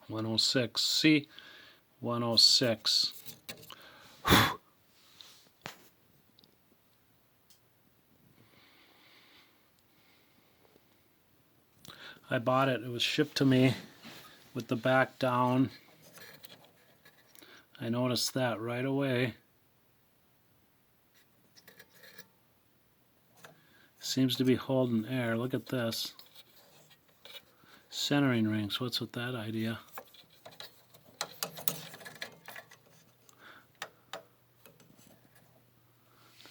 106 C106. I bought it. It was shipped to me with the back down. I noticed that right away. Seems to be holding air. Look at this. Centering rings. What's with that idea?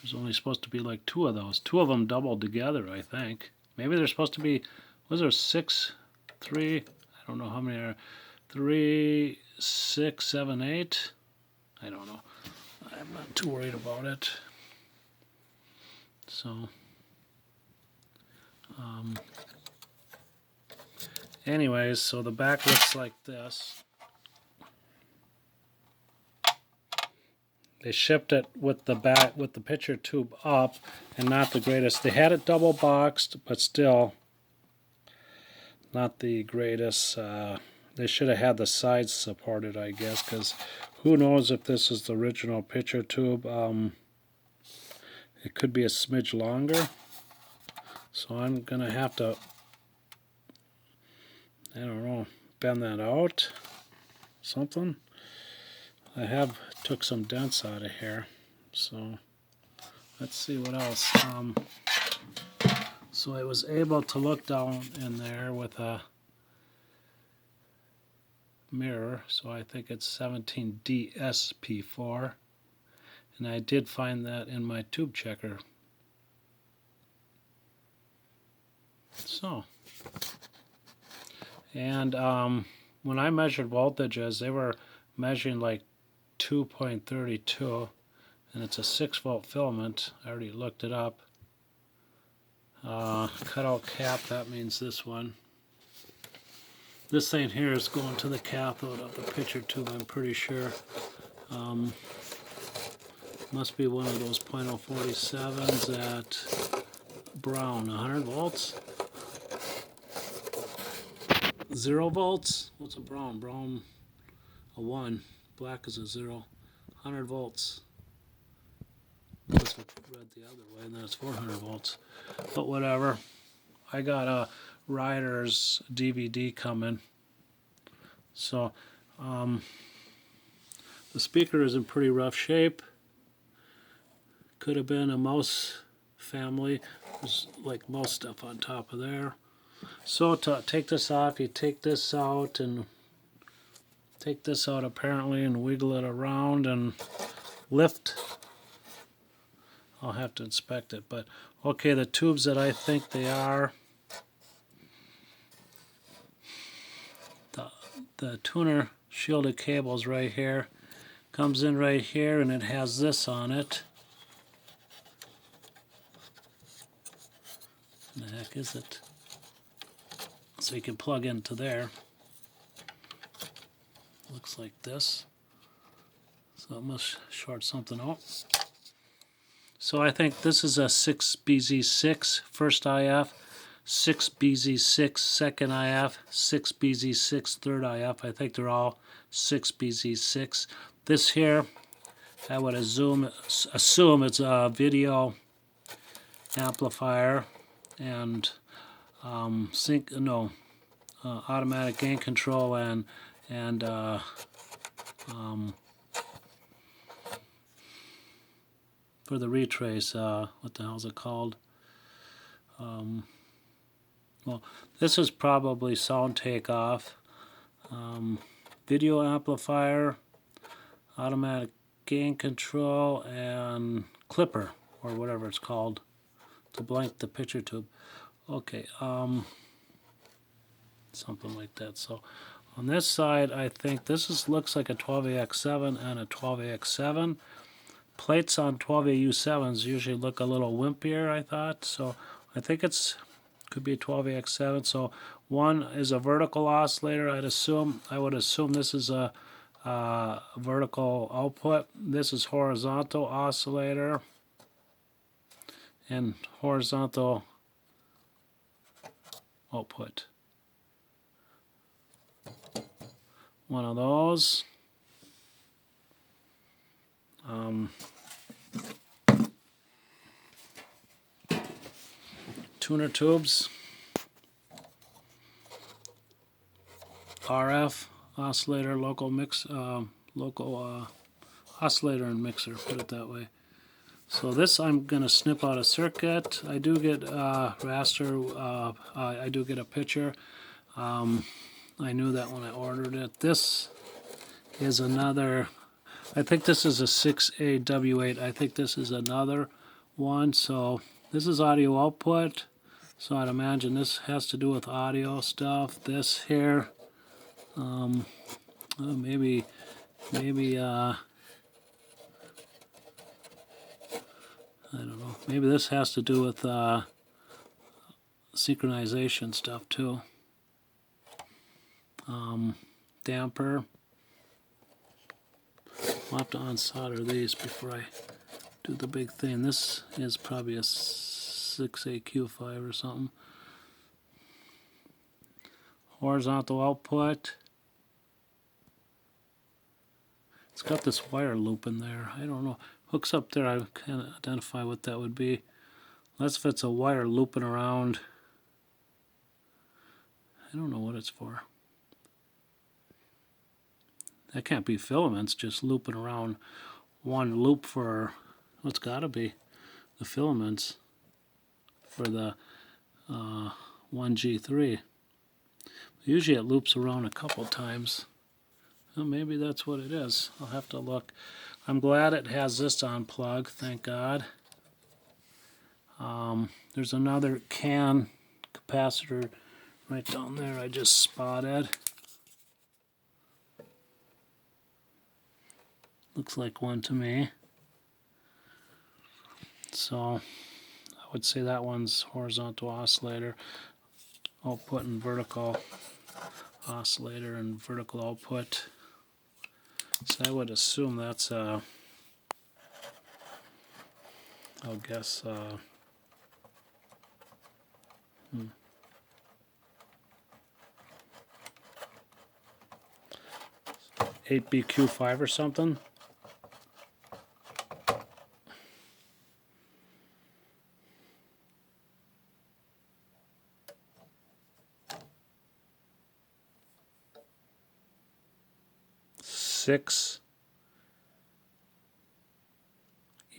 There's only supposed to be like 2 of those. 2 of them doubled together, I think. Maybe there's supposed to be, was there 6, 3, I don't know how many are, 3, 6, 7, 8? I don't know. I'm not too worried about it. So, anyways, so the back looks like this. They shipped it with the back, with the picture tube up, and not the greatest. They had it double boxed, but still not the greatest. They should have had the sides supported, I guess, because who knows if this is the original picture tube. It could be a smidge longer, so I'm gonna have to, I don't know, bend that out, something. I have took some dents out of here, so let's see what else. So I was able to look down in there with a mirror, so I think it's 17DSP4, and I did find that in my tube checker. So, and when I measured voltages, they were measuring like 2.32, and it's a 6-volt filament. I already looked it up. Cutout cap, that means this one. This thing here is going to the cathode of the picture tube, I'm pretty sure. Must be one of those .047s at Brown. 100 volts? 0 volts? What's a Brown? Brown, a 1. Black is a 0. 100 volts. Must have read the other way, and then it's 400 volts. But whatever. I got a Riders DVD coming. So, the speaker is in pretty rough shape. Could have been a mouse family. There's like mouse stuff on top of there. So to take this off, you take this out and take this out apparently and wiggle it around and lift. I'll have to inspect it, but okay, the tubes that I think they are, the tuner shielded cable's right here, comes in right here, and it has this on it. What the heck is it? So you can plug into there. Looks like this. So it must short something out. So I think this is a 6BZ6 first IF, 6BZ6 second IF, 6BZ6 third IF. I think they're all 6BZ6. This here, I would assume it's a video amplifier and automatic gain control and for the retrace, what the hell is it called? Well, this is probably sound takeoff, video amplifier, automatic gain control, and clipper, or whatever it's called, to blank the picture tube. Okay, something like that. So on this side, I think this looks like a 12AX7 and a 12AX7. Plates on 12AU7s usually look a little wimpier, I thought. So I think could be a 12AX7. So one is a vertical oscillator. I would assume this is a vertical output. This is horizontal oscillator and horizontal output. one of those. Tuner tubes, RF oscillator, local oscillator and mixer, put it that way. So this I'm going to snip out a circuit. I do get raster, I do get a picture. I knew that when I ordered it. This is another, I think this is a 6AW8. I think this is another one. So this is audio output. So I'd imagine this has to do with audio stuff. This here, maybe I don't know. Maybe this has to do with synchronization stuff too. Damper. I'll have to unsolder these before I do the big thing. This is probably a 6AQ5 or something. Horizontal output. It's got this wire loop in there. I don't know. Hooks up there, I can't identify what that would be. Unless if it's a wire looping around. I don't know what it's for. That can't be filaments just looping around one loop for what's got to be the filaments for the 1G3. Usually it loops around a couple times. Well, maybe that's what it is. I'll have to look. I'm glad it has this on plug, thank God. There's another CAN capacitor right down there I just spotted. Looks like one to me. So I would say that one's horizontal oscillator output and vertical oscillator and vertical output. So I would assume that's I'll guess 8BQ5 or something.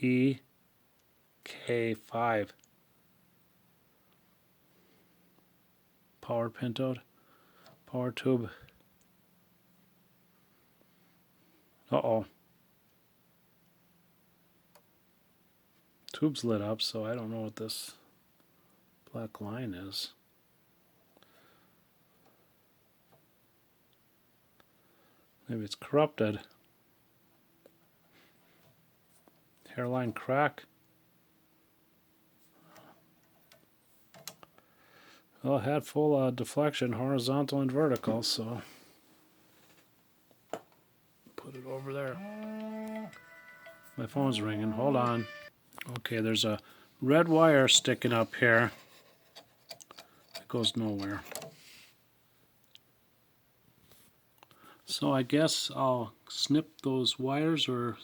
EK5 power pentode, power tube. Uh-oh. Tube's lit up, so I don't know what this black line is. Maybe it's corrupted. Hairline crack. Well, it had full deflection, horizontal and vertical, so put it over there. My phone's ringing. Hold on. Okay, there's a red wire sticking up here. It goes nowhere. So I guess I'll snip those wires or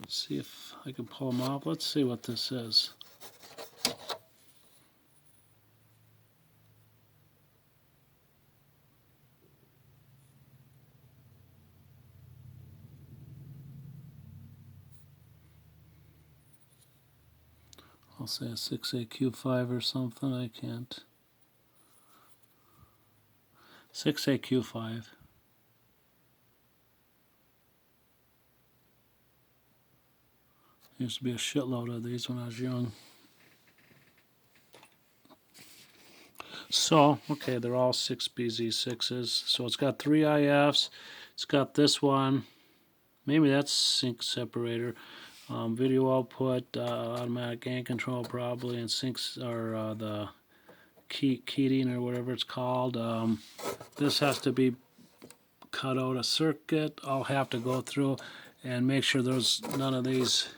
see if I can pull them off. Let's see what this is. I'll say a 6AQ5 or something. I can't. 6AQ5. Used to be a shitload of these when I was young. So, okay, they're all 6BZ6s. So it's got 3 IFs. It's got this one. Maybe that's sync separator. Video output, automatic gain control probably, and syncs are the keying or whatever it's called. This has to be cut out a circuit. I'll have to go through and make sure there's none of these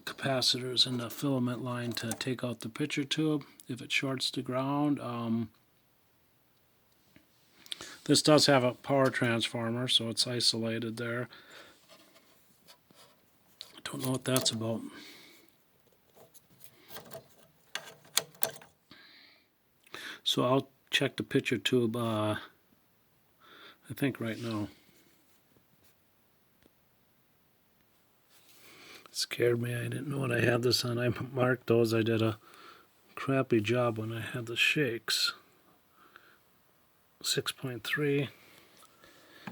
capacitors in the filament line to take out the picture tube if it shorts to ground. This does have a power transformer, so it's isolated there. I don't know what that's about. So I'll check the picture tube, I think right now. It scared me. I didn't know what I had this on. I marked those. I did a crappy job when I had the shakes. 6.3.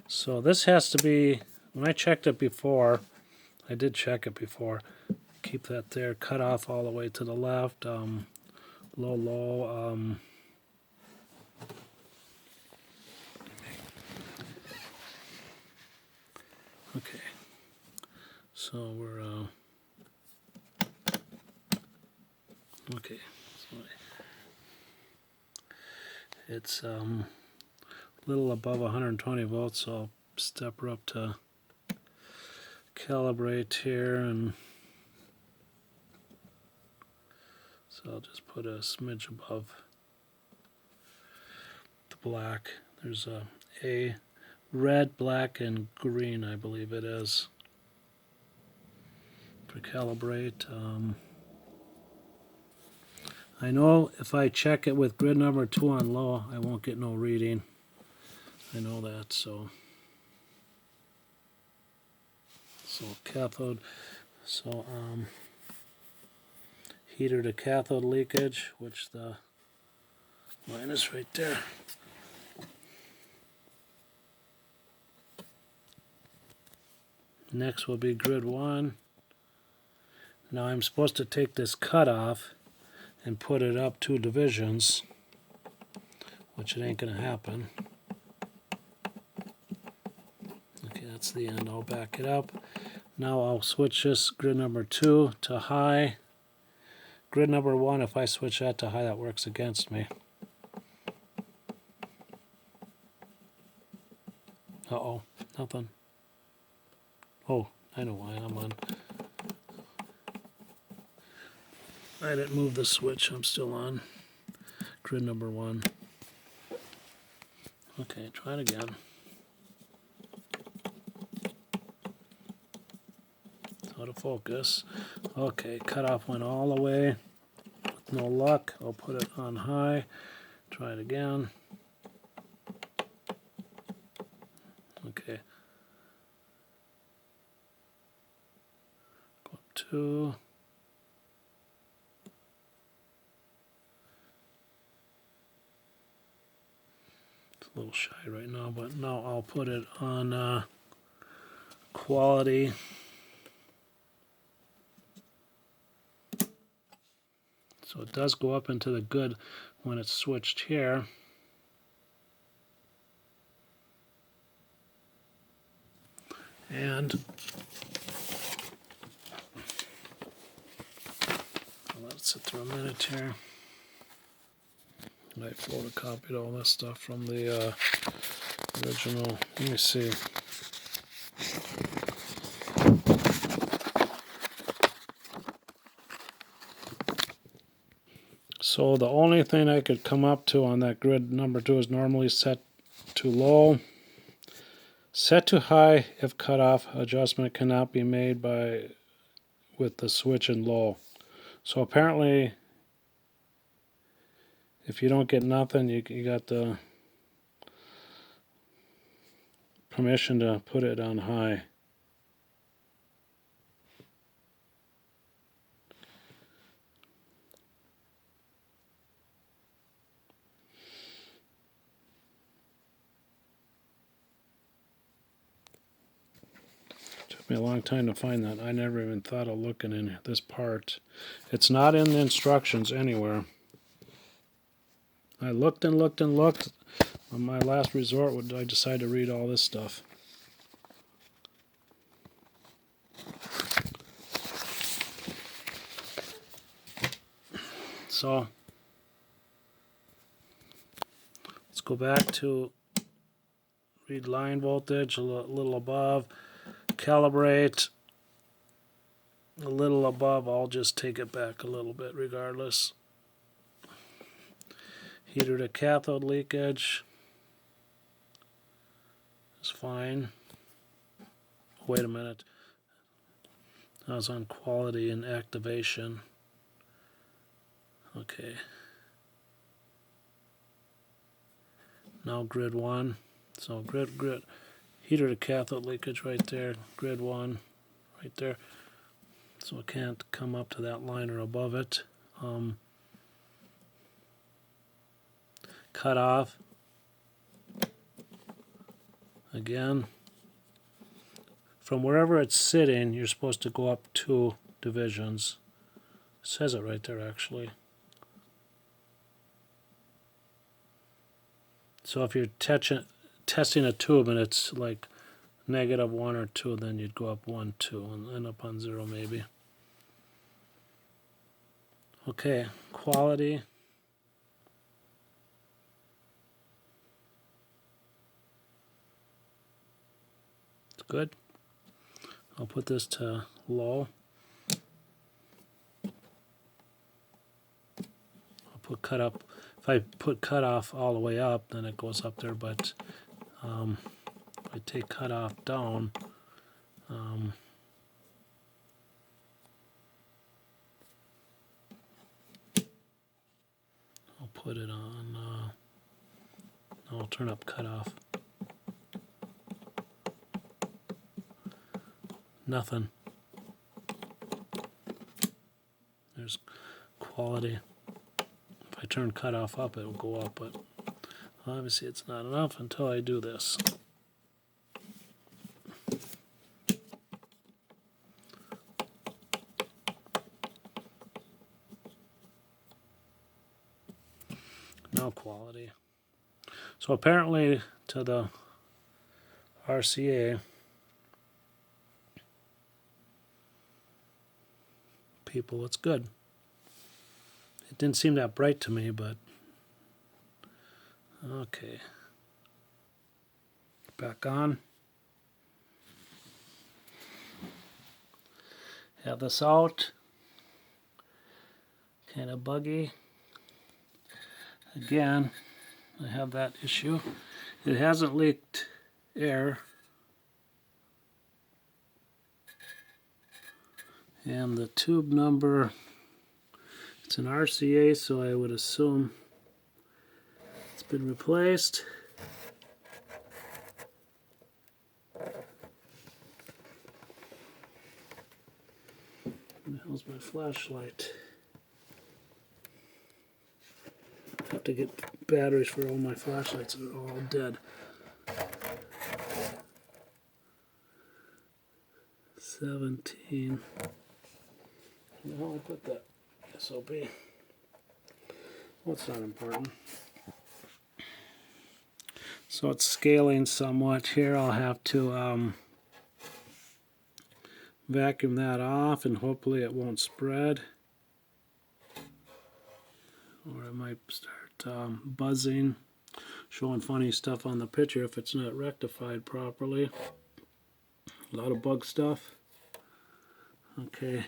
So this has to be, when I checked it before, I did check it before. Keep that there. Cut off all the way to the left. Low. Okay. So we're okay. So it's a little above 120 volts. So I'll step her up to calibrate here, and so I'll just put a smidge above the black. There's a red, black, and green, I believe it is, for calibrate. I know if I check it with grid number 2 on low, I won't get no reading. I know that, so cathode. So heater to cathode leakage, which the line is right there. Next will be grid 1. Now I'm supposed to take this cutoff and put it up 2 divisions, which it ain't going to happen. Okay, that's the end. I'll back it up. Now I'll switch this grid number 2 to high. Grid number 1, if I switch that to high, that works against me. Uh-oh, nothing. Oh, I know why I'm on. I didn't move the switch. I'm still on grid number 1. Okay, try it again. Out of focus. Okay, cutoff went all the way. With no luck. I'll put it on high. Try it again. Okay. Go up 2. A little shy right now, but now I'll put it on quality. So it does go up into the good when it's switched here. And I'll let it sit through a minute here. I photocopied all this stuff from the original. Let me see. So the only thing I could come up to on that grid number 2 is normally set to low. Set to high if cutoff adjustment cannot be made with the switch in low. So apparently, if you don't get nothing, you got the permission to put it on high. Took me a long time to find that. I never even thought of looking in this part. It's not in the instructions anywhere. I looked and looked and looked. On my last resort, I decided to read all this stuff. So let's go back to read line voltage a little above, calibrate a little above. I'll just take it back a little bit regardless. Heater to cathode leakage. is fine. Wait a minute. I was on quality and activation. Okay. Now grid 1. So grid heater to cathode leakage right there. Grid 1 right there. So it can't come up to that line or above it. Cut off. Again. From wherever it's sitting, you're supposed to go up 2 divisions. It says it right there, actually. So if you're testing a tube and it's like -1 or 2, then you'd go up 1, 2, and end up on 0 maybe. Okay, quality. It's good. I'll put this to low. I'll put cut up. If I put cut off all the way up, then it goes up there, but if I take cut off down, I'll put it on, I'll turn up cut off. Nothing. There's quality. If I turn cut off up, it will go up, but obviously it's not enough until I do this. No quality. So apparently to the RCA people, it's good. It didn't seem that bright to me, but okay. Back on. Have this out. Kind of buggy. Again, I have that issue. It hasn't leaked air. And the tube number, it's an RCA, so I would assume it's been replaced. Where the hell's my flashlight? I have to get batteries for all my flashlights that are all dead. 17. Where I put that SOB? Well, it's not important. So it's scaling somewhat here. I'll have to vacuum that off, and hopefully it won't spread. Or it might start buzzing, showing funny stuff on the picture if it's not rectified properly. A lot of bug stuff. Okay.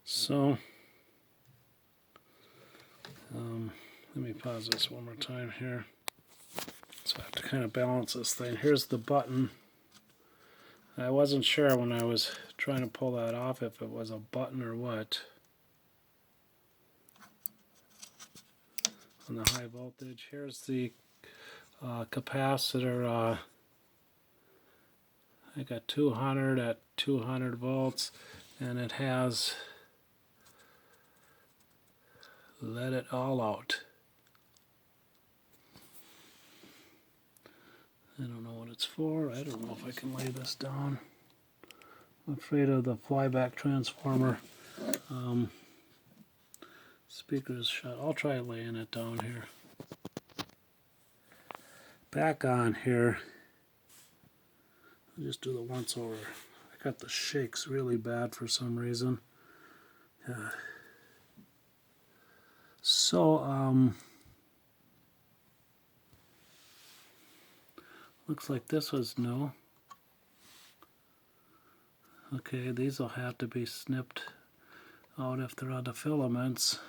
So, let me pause this one more time here. So I have to kind of balance this thing. Here's the button. I wasn't sure when I was trying to pull that off if it was a button or what. On the high voltage. Here's the capacitor. I got 200 at 200 volts, and it has let it all out. I don't know what it's for. I don't know if I can lay this down. I'm afraid of the flyback transformer. Speaker is shut. I'll try laying it down here. Back on here. I'll just do the once over. I got the shakes really bad for some reason. Looks like this was new. Okay, these will have to be snipped out if they're on the filaments.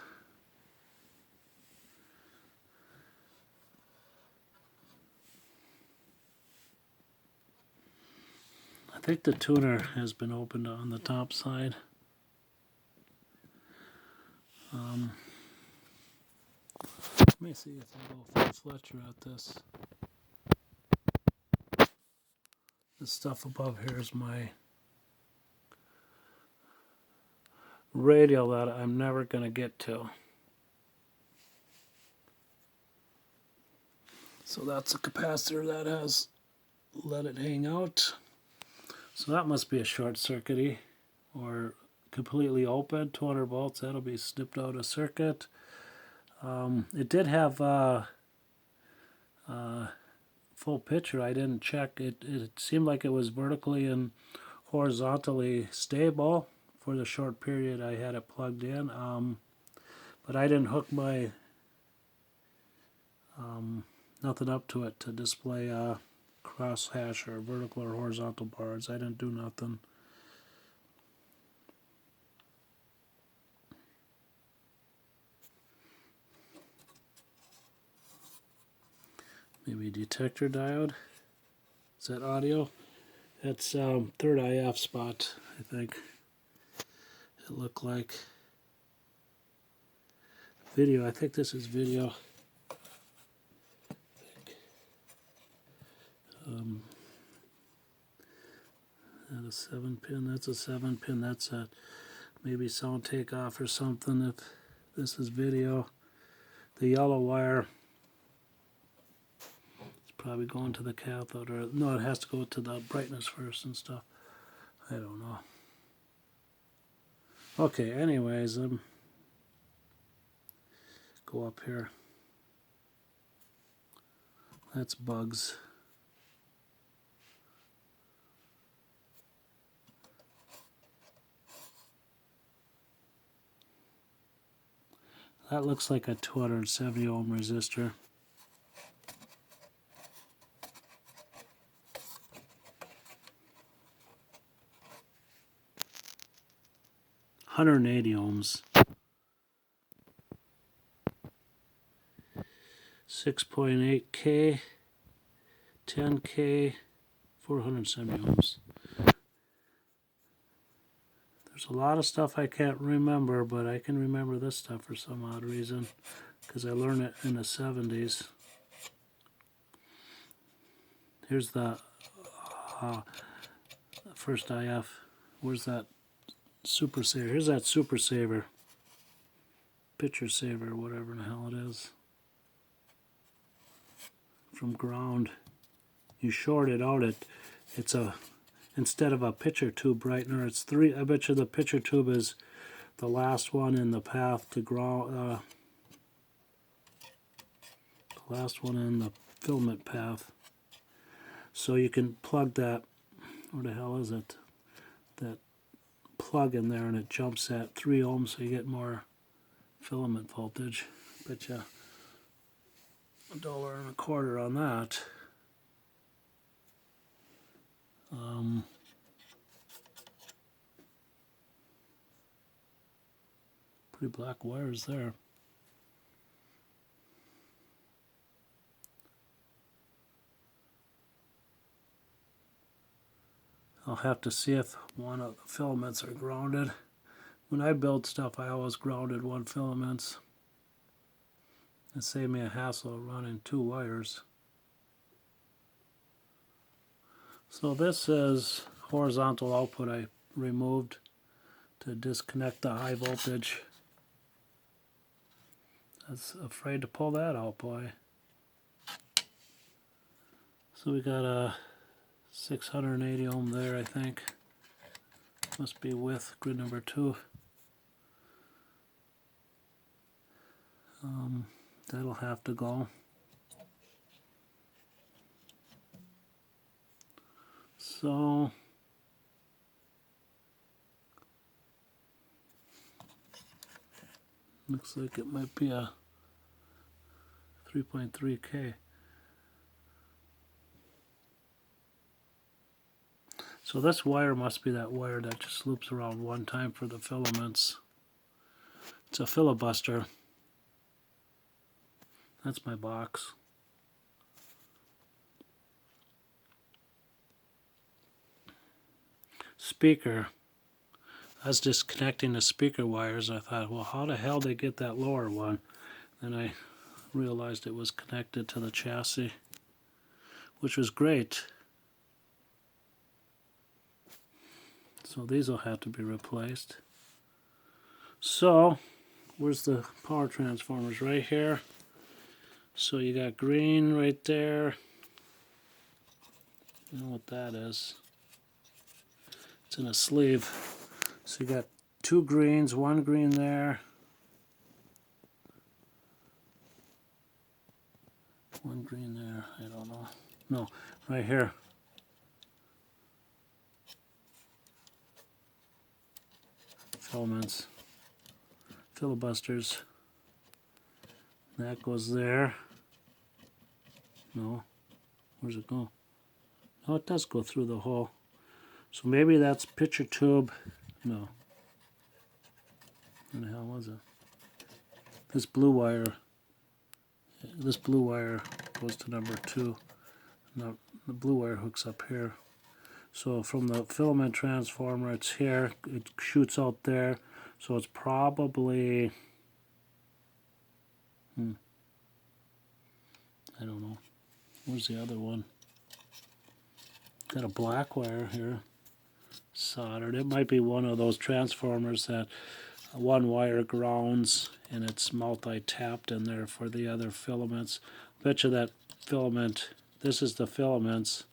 think the tuner has been opened on the top side. Let me see if I go full Fletcher at this. This stuff above here is my radial that I'm never going to get to. So that's a capacitor that has let it hang out. So that must be a short circuity or completely open, 200 volts. That'll be snipped out of circuit. It did have full picture. I didn't check. It seemed like it was vertically and horizontally stable for the short period I had it plugged in. But I didn't hook my nothing up to it to display crosshash or vertical or horizontal bars. I didn't do nothing. Maybe detector diode. Is that audio? That's third IF spot, I think. It looked like. Video, I think this is video. That a 7-pin, that's a 7-pin, that's a maybe sound takeoff or something if this is video. The yellow wire is probably going to the cathode, or no, it has to go to the brightness first and stuff. I don't know. Okay, anyways, go up here. That's bugs. That looks like a 270 ohm resistor. $180 ohms. 6.8K, 10K, 470 ohms. There's a lot of stuff I can't remember, but I can remember this stuff for some odd reason, because I learned it in the 70s. Here's the first IF. Where's that super saver? Here's that super saver. Picture saver, whatever the hell it is. From ground. You short it out. It's a, instead of a picture tube brightener, it's three. I bet you the picture tube is the last one in the path to ground. The last one in the filament path. So you can plug that. Where the hell is it? That plug in there, and it jumps at 3 ohms, so you get more filament voltage. Bet you $1.25 on that. Pretty black wires there. I'll have to see if one of the filaments are grounded. When I build stuff, I always grounded one filaments. It saved me a hassle of running 2 wires. So this is horizontal output I removed to disconnect the high voltage. I was afraid to pull that out, boy. So we got a 680 ohm there, I think. Must be with grid number 2. That'll have to go. So looks like it might be a 3.3K. So this wire must be that wire that just loops around one time for the filaments. It's a filibuster. That's my box. speaker. I was disconnecting the speaker wires. I thought, well, how the hell did they get that lower one? Then I realized it was connected to the chassis, which was great. So these will have to be replaced. So, where's the power transformers? Right here. So you got green right there. You know what that is. It's in a sleeve. So you got two greens, one green there. One green there, I don't know. No, right here. Filaments. Filibusters. That goes there. No. Where's it go? Oh, it does go through the hole. So maybe that's picture tube. No. What the hell was it? This blue wire goes to number 2. Now the blue wire hooks up here. So from the filament transformer, it's here. It shoots out there. So it's probably, I don't know. Where's the other one? Got a black wire here, soldered. It might be one of those transformers that one wire grounds and it's multi-tapped in there for the other filaments. Bet you that filament, this is the filaments,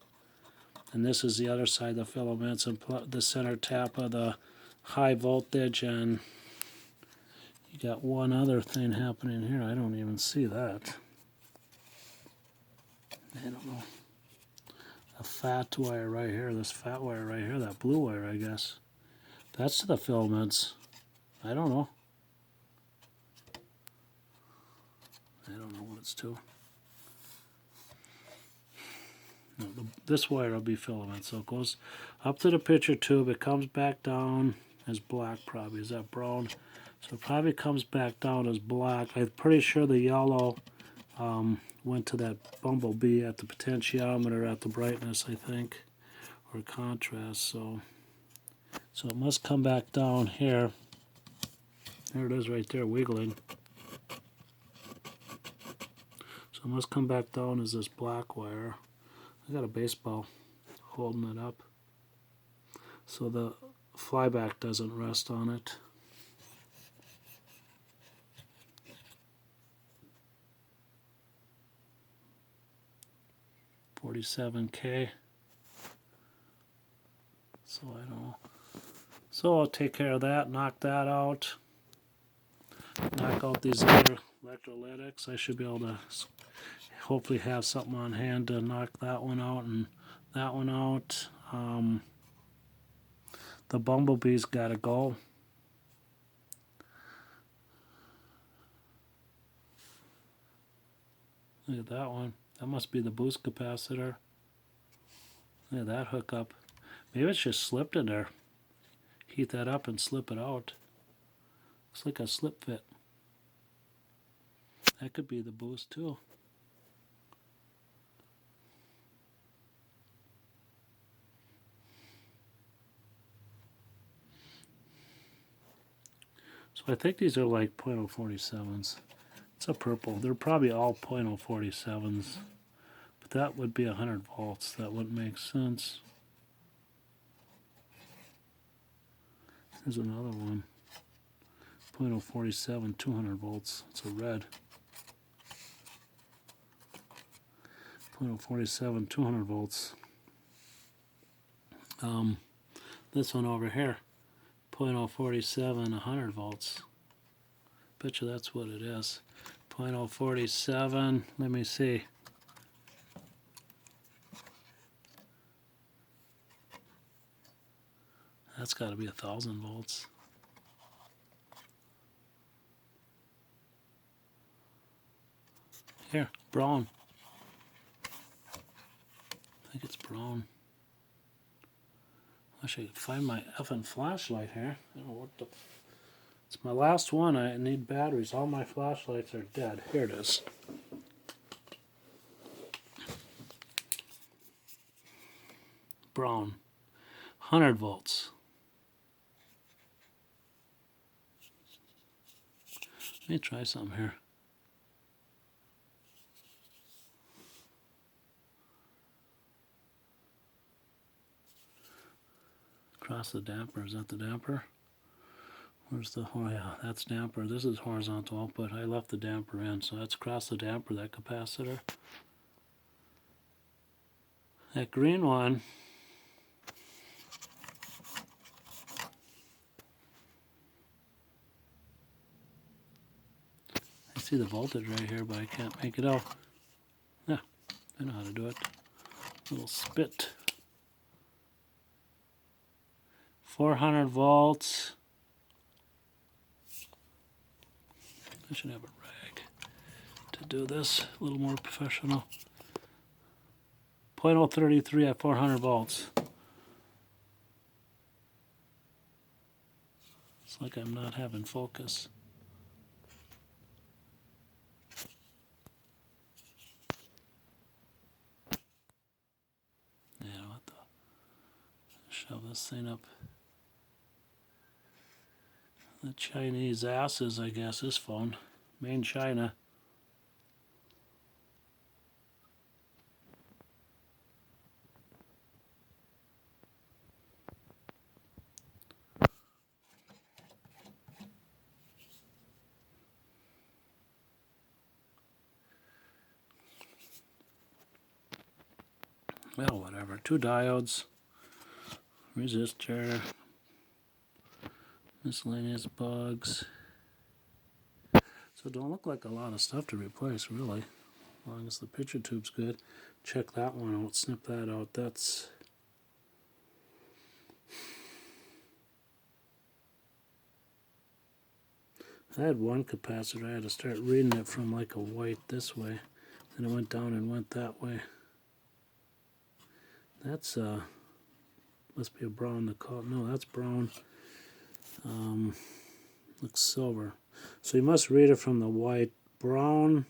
and this is the other side of the filaments, and the center tap of the high voltage, and you got one other thing happening here. I don't even see that. I don't know. A fat wire right here, this fat wire right here, that blue wire, I guess. That's to the filaments. I don't know. I don't know what it's to. No, this wire will be filament, so it goes up to the picture tube, it comes back down as black probably. Is that brown? So it probably comes back down as black. I'm pretty sure the yellow went to that bumblebee at the potentiometer at the brightness, I think, or contrast. So it must come back down here. There it is right there, wiggling. So it must come back down as this black wire. I got a baseball holding it up so the flyback doesn't rest on it. $47K. So I don't know. So I'll take care of that, knock that out, knock out these other electrolytics. I should be able to hopefully have something on hand to knock that one out and that one out. The bumblebee's got to go. Look at that one. That must be the boost capacitor. Look at that hookup. Maybe it's just slipped in there. Heat that up and slip it out. Looks like a slip fit. That could be the boost too. So I think these are like .047s. It's a purple. They're probably all .047s. But that would be 100 volts. That wouldn't make sense. Here's another one. .047, 200 volts. It's a red. .047, 200 volts. This one over here, .047, 100 volts. Bet you that's what it is. .047, let me see. That's got to be 1,000 volts. Here, brown. I think it's brown. I wish I could find my effing flashlight here. I don't know what the... It's my last one. I need batteries. All my flashlights are dead. Here it is. Brown. 100 volts. Let me try something here. Across the damper. Is that the damper? Where's the, oh yeah, that's damper. This is horizontal output. I left the damper in, so that's across the damper, that capacitor. That green one, I see the voltage right here, but I can't make it out. Yeah, I know how to do it. Little spit. 400 volts. I should have a rag to do this a little more professional. 0.033 at 400 volts. It's like I'm not having focus. Yeah, what the? Shove this thing up the Chinese asses, I guess, this phone. Made in China. Well, whatever. 2 diodes, resistor, miscellaneous bugs. So it don't look like a lot of stuff to replace, really. As long as the picture tube's good. Check that one out, snip that out. That's... I had one capacitor, I had to start reading it from like a white this way. Then it went down and went that way. That's, must be a brown, no, that's brown. Looks silver. So you must read it from the white. Brown.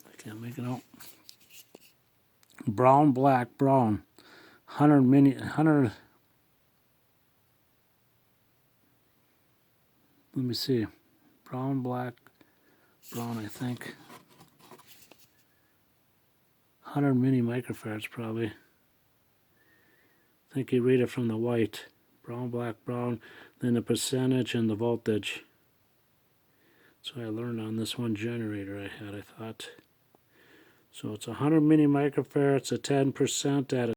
I can't make it out. Brown, black, brown. 100. Let me see. Brown, black, brown, I think. 100 mini microfarads probably. I think you read it from the white. Brown, black, brown, then the percentage and the voltage. So I learned on this one generator I had, I thought. So it's 100 mini microfarads, a 10% at a